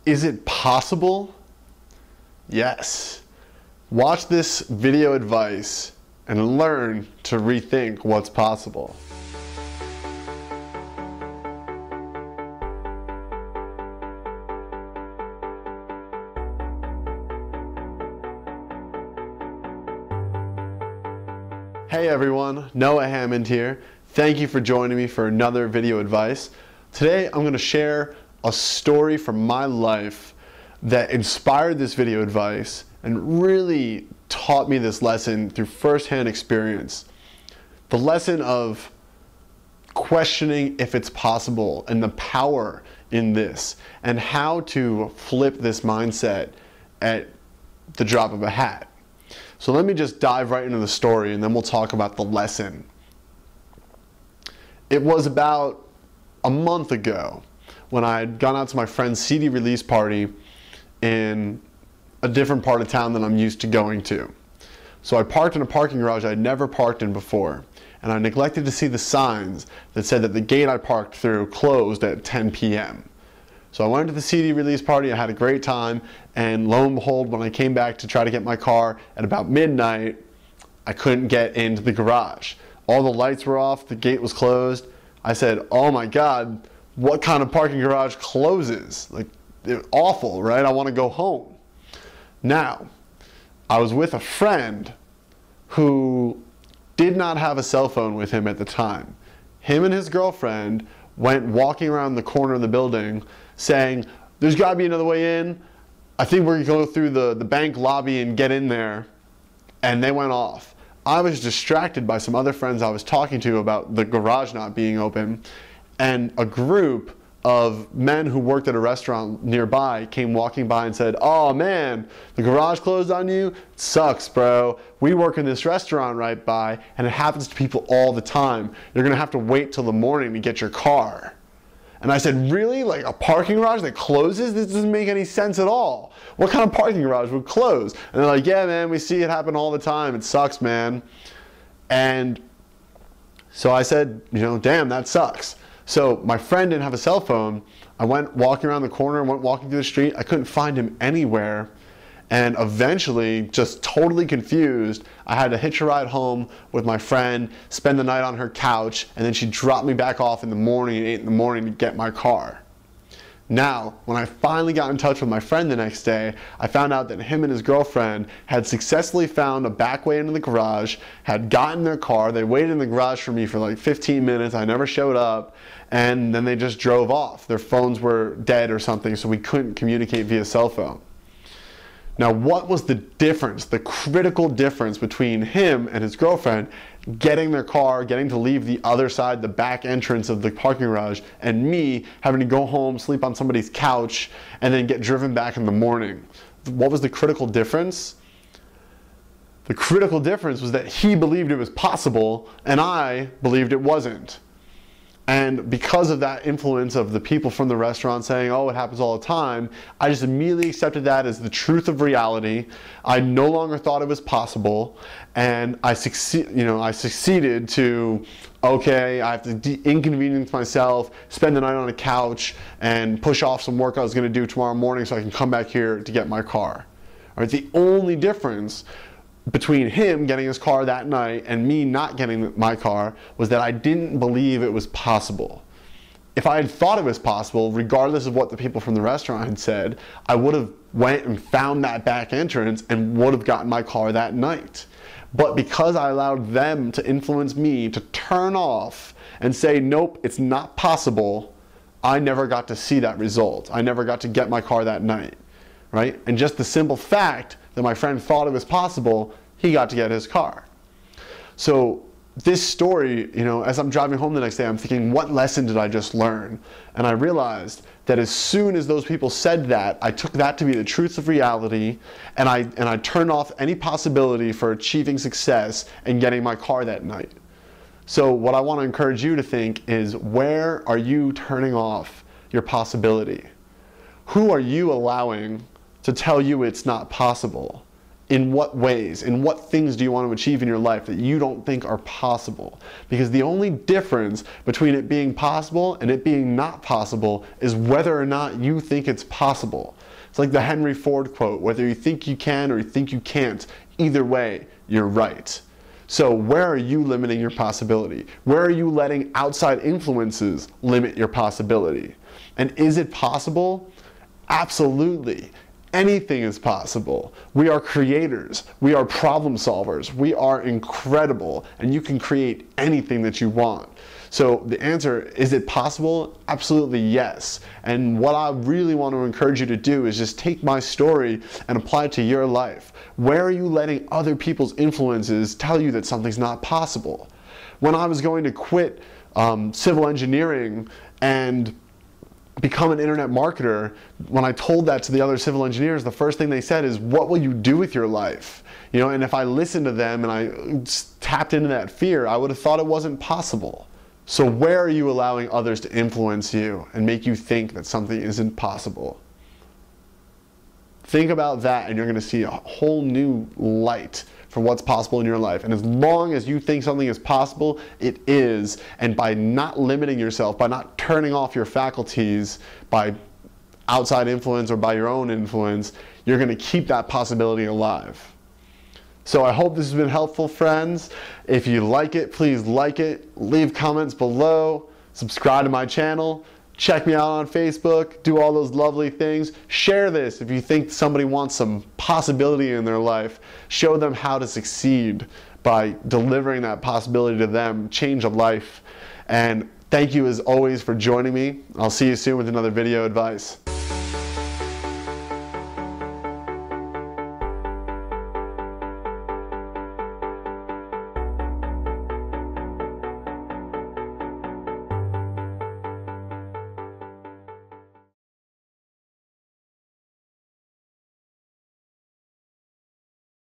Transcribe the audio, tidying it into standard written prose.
Is it possible? Yes. Watch this video advice and learn to rethink what's possible. Hey everyone, Noah Hammond here. Thank you for joining me for another video advice. Today I'm going to share a story from my life that inspired this video advice and really taught me this lesson through firsthand experience. The lesson of questioning if it's possible and the power in this and how to flip this mindset at the drop of a hat. So let me just dive right into the story and then we'll talk about the lesson. It was about a month ago when I had gone out to my friend's CD release party in a different part of town than I'm used to going to. So I parked in a parking garage I'd never parked in before, and I neglected to see the signs that said that the gate I parked through closed at 10 p.m. So I went to the CD release party, I had a great time, and lo and behold, when I came back to try to get my car at about midnight, I couldn't get into the garage. All the lights were off, the gate was closed. I said, oh my God, what kind of parking garage closes? Like, awful, right? I want to go home. Now, I was with a friend who did not have a cell phone with him at the time. Him and his girlfriend went walking around the corner of the building saying, there's got to be another way in. I think we're going to go through the bank lobby and get in there. And they went off. I was distracted by some other friends I was talking to about the garage not being open. And a group of men who worked at a restaurant nearby came walking by and said, oh man, the garage closed on you? It sucks, bro. We work in this restaurant right by, and it happens to people all the time. You're going to have to wait till the morning to get your car. And I said, really? Like a parking garage that closes? This doesn't make any sense at all. What kind of parking garage would close? And they're like, yeah, man, we see it happen all the time. It sucks, man. And so I said, damn, that sucks. So my friend didn't have a cell phone. I went walking around the corner, went walking through the street. I couldn't find him anywhere. And eventually, just totally confused, I had to hitch a ride home with my friend, spend the night on her couch, and then she dropped me back off in the morning at 8 in the morning to get my car. Now, when I finally got in touch with my friend the next day, I found out that him and his girlfriend had successfully found a back way into the garage, had gotten their car, they waited in the garage for me for like 15 minutes, I never showed up, and then they just drove off. Their phones were dead or something, so we couldn't communicate via cell phone. Now, what was the difference, the critical difference between him and his girlfriend getting their car, getting to leave the other side, the back entrance of the parking garage, and me having to go home, sleep on somebody's couch, and then get driven back in the morning? What was the critical difference? The critical difference was that he believed it was possible, and I believed it wasn't. And because of that influence of the people from the restaurant saying, oh, it happens all the time, I just immediately accepted that as the truth of reality. I no longer thought it was possible, and I succeeded to, okay, I have to inconvenience myself, spend the night on a couch, and push off some work I was going to do tomorrow morning so I can come back here to get my car. All right, the only difference between him getting his car that night and me not getting my car was that I didn't believe it was possible. If I had thought it was possible, regardless of what the people from the restaurant had said, I would have went and found that back entrance and would have gotten my car that night. But because I allowed them to influence me to turn off and say, nope, it's not possible, I never got to see that result. I never got to get my car that night, right? And just the simple fact that my friend thought it was possible, he got to get his car. So this story, as I'm driving home the next day, I'm thinking, what lesson did I just learn? And I realized that as soon as those people said that, I took that to be the truth of reality, and I turned off any possibility for achieving success and getting my car that night. So what I want to encourage you to think is, where are you turning off your possibility? Who are you allowing to tell you it's not possible? In what ways? In what things do you want to achieve in your life that you don't think are possible? Because the only difference between it being possible and it being not possible is whether or not you think it's possible. It's like the Henry Ford quote, whether you think you can or you think you can't, either way, you're right. So where are you limiting your possibility? Where are you letting outside influences limit your possibility? And is it possible? Absolutely. Anything is possible. We are creators. We are problem solvers. We are incredible, and you can create anything that you want. So the answer, is it possible? Absolutely yes. And what I really want to encourage you to do is just take my story and apply it to your life. Where are you letting other people's influences tell you that something's not possible? When I was going to quit civil engineering and become an internet marketer, when I told that to the other civil engineers, the first thing they said is, what will you do with your life? You know, and if I listened to them and I tapped into that fear, I would have thought it wasn't possible. So where are you allowing others to influence you and make you think that something isn't possible? Think about that and you're going to see a whole new light for what's possible in your life. And as long as you think something is possible, it is. And by not limiting yourself, by not turning off your faculties, by outside influence or by your own influence, you're going to keep that possibility alive. So I hope this has been helpful, friends. If you like it, please like it, leave comments below, subscribe to my channel. Check me out on Facebook, do all those lovely things. Share this if you think somebody wants some possibility in their life. Show them how to succeed by delivering that possibility to them, change a life. And thank you as always for joining me. I'll see you soon with another video advice.